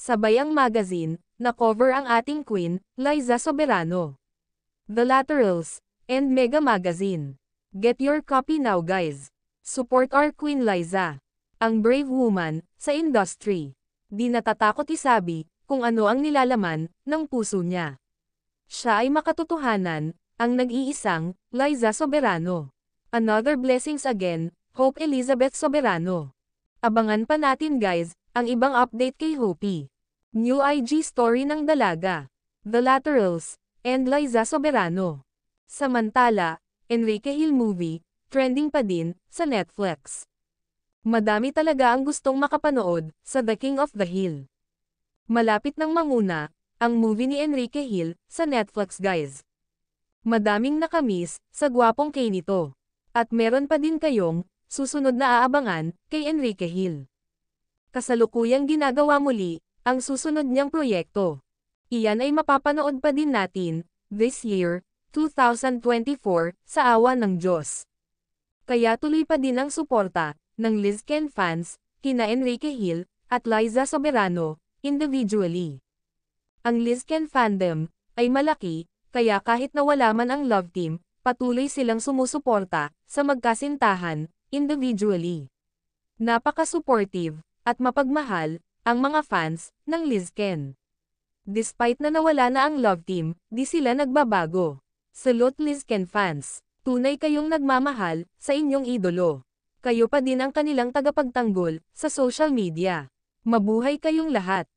Sabay ang magazine, na cover ang ating Queen, Liza Soberano. The Laterals, and Mega Magazine. Get your copy now guys. Support our Queen Liza. Ang brave woman, sa industry. Di natatakot isabi, kung ano ang nilalaman, ng puso niya. Siya ay makatotohanan, ang nag-iisang, Liza Soberano. Another blessings again, Hope Elizabeth Soberano. Abangan pa natin guys, ang ibang update kay Hope. New IG story ng dalaga. The Laterals, and Liza Soberano. Samantala, Enrique Hill movie, trending pa din, sa Netflix. Madami talaga ang gustong makapanood, sa The King of the Hill. Malapit nang manguna, ang movie ni Enrique Hill, sa Netflix guys. Madaming nakamiss, sa gwapong kay nito. At meron pa din kayong, susunod na aabangan, kay Enrique Hill. Kasalukuyang ginagawa muli, ang susunod niyang proyekto. Iyan ay mapapanood pa din natin, this year, 2024, sa awa ng Diyos. Kaya tuloy pa din ang suporta, ng Lizken fans, kina Enrique Hill, at Liza Soberano, individually. Ang Lizken fandom, ay malaki, kaya kahit nawala man ang love team, patuloy silang sumusuporta, sa magkasintahan, individually. Napaka-supportive, at mapagmahal, ang mga fans, ng Lizken. Despite na nawala na ang love team, di sila nagbabago. Salute Lizken fans, tunay kayong nagmamahal, sa inyong idolo. Kayo pa din ang kanilang tagapagtanggol, sa social media. Mabuhay kayong lahat.